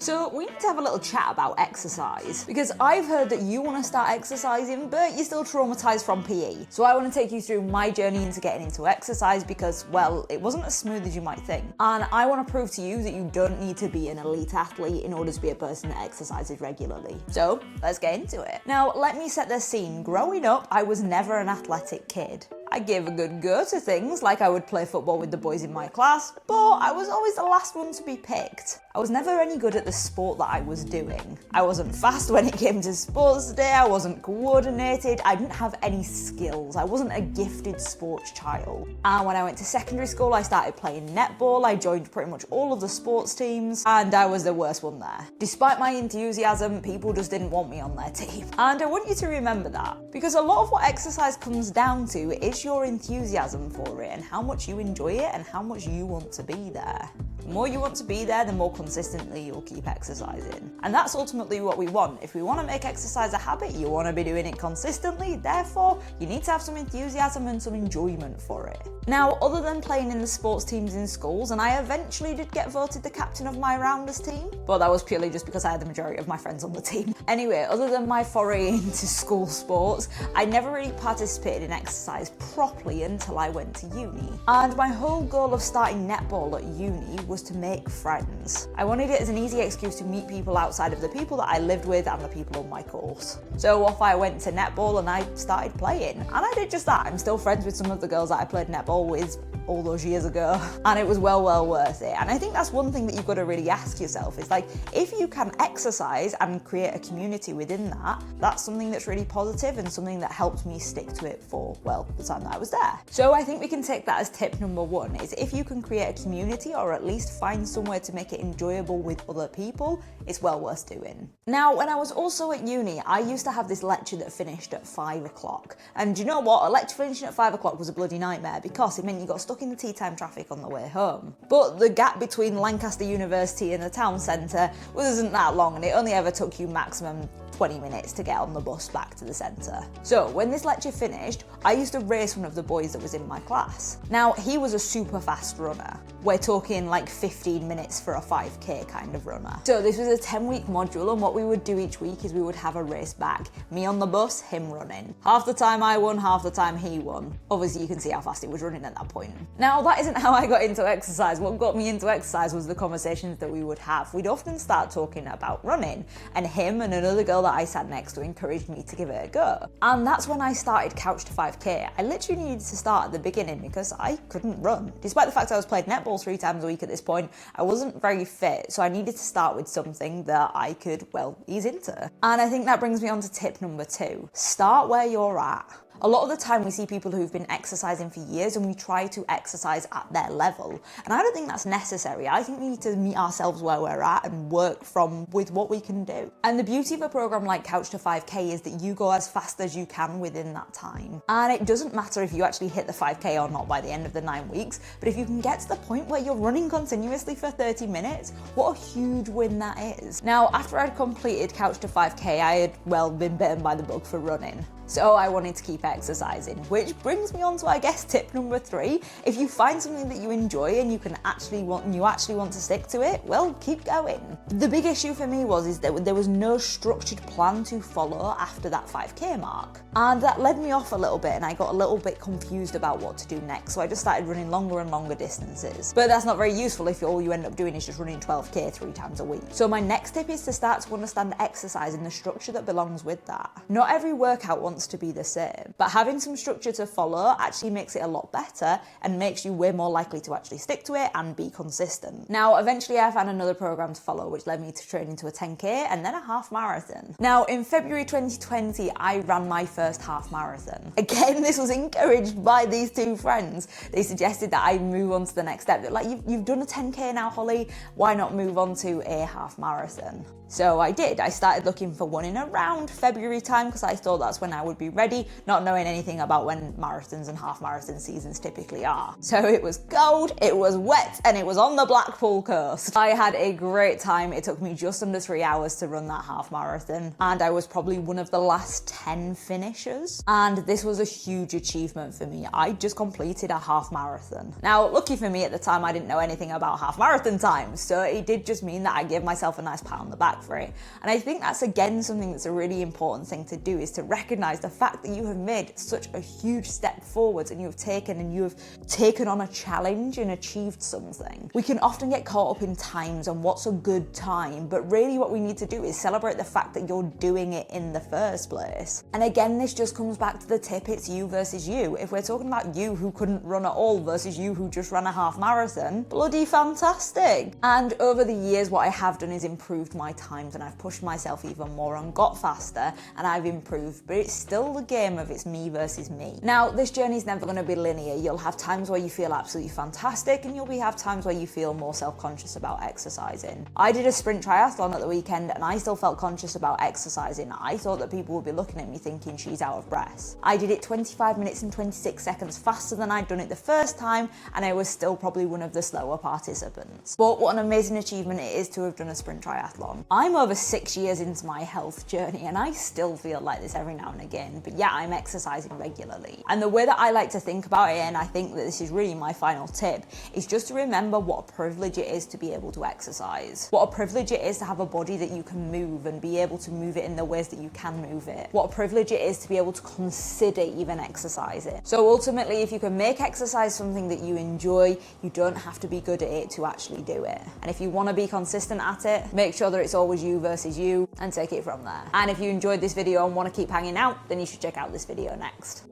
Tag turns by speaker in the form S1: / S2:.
S1: So we need to have a little chat about exercise, because I've heard that you want to start exercising, but you're still traumatized from PE. So I want to take you through my journey into getting into exercise because, well, it wasn't as smooth as you might think. And I want to prove to you that you don't need to be an elite athlete in order to be a person that exercises regularly. So let's get into it. Now, let me set the scene. Growing up, I was never an athletic kid. I gave a good go to things, like I would play football with the boys in my class, but I was always the last one to be picked. I was never any good at the sport that I was doing. I wasn't fast when it came to sports day, I wasn't coordinated, I didn't have any skills, I wasn't a gifted sports child. And when I went to secondary school, I started playing netball, I joined pretty much all of the sports teams, and I was the worst one there. Despite my enthusiasm, people just didn't want me on their team. And I want you to remember that, because a lot of what exercise comes down to is your enthusiasm for it and how much you enjoy it and how much you want to be there. The more you want to be there, the more consistently you'll keep exercising. And that's ultimately what we want. If we want to make exercise a habit, you want to be doing it consistently, therefore you need to have some enthusiasm and some enjoyment for it. Now, other than playing in the sports teams in schools, and I eventually did get voted the captain of my rounders team, but that was purely just because I had the majority of my friends on the team. Anyway, other than my foray into school sports, I never really participated in exercise properly until I went to uni. And my whole goal of starting netball at uni was to make friends. I wanted it as an easy excuse to meet people outside of the people that I lived with and the people on my course. So off I went to netball and I started playing. And I did just that. I'm still friends with some of the girls that I played netball with all those years ago, and it was well worth it. And I think that's one thing that you've got to really ask yourself is, like, if you can exercise and create a community within that, that's something that's really positive and something that helped me stick to it for, well, the time that I was there. So I think we can take that as tip number one, is if you can create a community or at least find somewhere to make it enjoyable with other people, it's well worth doing. Now, when I was also at uni, I used to have this lecture that finished at 5 o'clock. And do you know what? A lecture finishing at 5 o'clock was a bloody nightmare because it meant you got stuck in the tea time traffic on the way home. But the gap between Lancaster University and the town centre wasn't that long, and it only ever took you maximum 20 minutes to get on the bus back to the centre. So when this lecture finished, I used to race one of the boys that was in my class. Now, he was a super fast runner. We're talking like 15 minutes for a 5k kind of runner. So this was a 10-week module, and what we would do each week is we would have a race back. Me on the bus, him running. Half the time I won, half the time he won. Obviously you can see how fast he was running at that point. Now, that isn't how I got into exercise. What got me into exercise was the conversations that we would have. We'd often start talking about running, and him and another girl that I sat next to encouraged me to give it a go. And that's when I started Couch to 5k. I literally needed to start at the beginning because I couldn't run. Despite the fact I was playing netball 3 times a week at this point, I wasn't very fit, so I needed to start with something that I could, well, ease into. And I think that brings me on to tip number 2. Start where you're at. A lot of the time we see people who've been exercising for years and we try to exercise at their level. And I don't think that's necessary. I think we need to meet ourselves where we're at and work with what we can do. And the beauty of a program like Couch to 5k is that you go as fast as you can within that time. And it doesn't matter if you actually hit the 5k or not by the end of the 9 weeks, but if you can get to the point where you're running continuously for 30 minutes, what a huge win that is. Now, after I'd completed Couch to 5k, I had, well, been bitten by the bug for running. So I wanted to keep exercising, which brings me on to, I guess, tip number 3. If you find something that you enjoy and you actually want to stick to it, well, keep going. The big issue for me is that there was no structured plan to follow after that 5k mark. And that led me off a little bit, and I got a little bit confused about what to do next. So I just started running longer and longer distances. But that's not very useful if all you end up doing is just running 12k 3 times a week. So my next tip is to start to understand exercise and the structure that belongs with that. Not every workout wants to be the same, but having some structure to follow actually makes it a lot better and makes you way more likely to actually stick to it and be consistent. Now, eventually I found another program to follow, which led me to training to a 10k and then a half marathon. Now, in February 2020, I ran my first half marathon. Again, this was encouraged by these 2 friends. They suggested that I move on to the next step. They're like, you've done a 10k now, Holly, why not move on to a half marathon? So I did. I started looking for one in around February time because I thought that's when I would would be ready, not knowing anything about when marathons and half marathon seasons typically are. So it was cold, it was wet, and it was on the Blackpool coast. I had a great time. It took me just under 3 hours to run that half marathon, and I was probably one of the last 10 finishers. And this was a huge achievement for me. I just completed a half marathon. Now, lucky for me at the time, I didn't know anything about half marathon times, so it did just mean that I gave myself a nice pat on the back for it. And I think that's again something that's a really important thing to do, is to recognize the fact that you have made such a huge step forwards, and you have taken on a challenge and achieved something. We can often get caught up in times and what's a good time, but really what we need to do is celebrate the fact that you're doing it in the first place. And again, this just comes back to the tip, it's you versus you. If we're talking about you who couldn't run at all versus you who just ran a half marathon, bloody fantastic. And over the years, what I have done is improved my times, and I've pushed myself even more and got faster, and I've improved, but it's still the game of it's me versus me. Now, this journey is never going to be linear. You'll have times where you feel absolutely fantastic, and you'll have times where you feel more self-conscious about exercising. I did a sprint triathlon at the weekend, and I still felt conscious about exercising. I thought that people would be looking at me thinking she's out of breath. I did it 25 minutes and 26 seconds faster than I'd done it the first time, and I was still probably one of the slower participants. But what an amazing achievement it is to have done a sprint triathlon. I'm over 6 years into my health journey, and I still feel like this every now and again, but yeah, I'm exercising regularly. And the way that I like to think about it, and I think that this is really my final tip, is just to remember what a privilege it is to be able to exercise. What a privilege it is to have a body that you can move and be able to move it in the ways that you can move it. What a privilege it is to be able to consider even exercising. So ultimately, if you can make exercise something that you enjoy, you don't have to be good at it to actually do it. And if you want to be consistent at it, make sure that it's always you versus you, and take it from there. And if you enjoyed this video and want to keep hanging out, then you should check out this video next.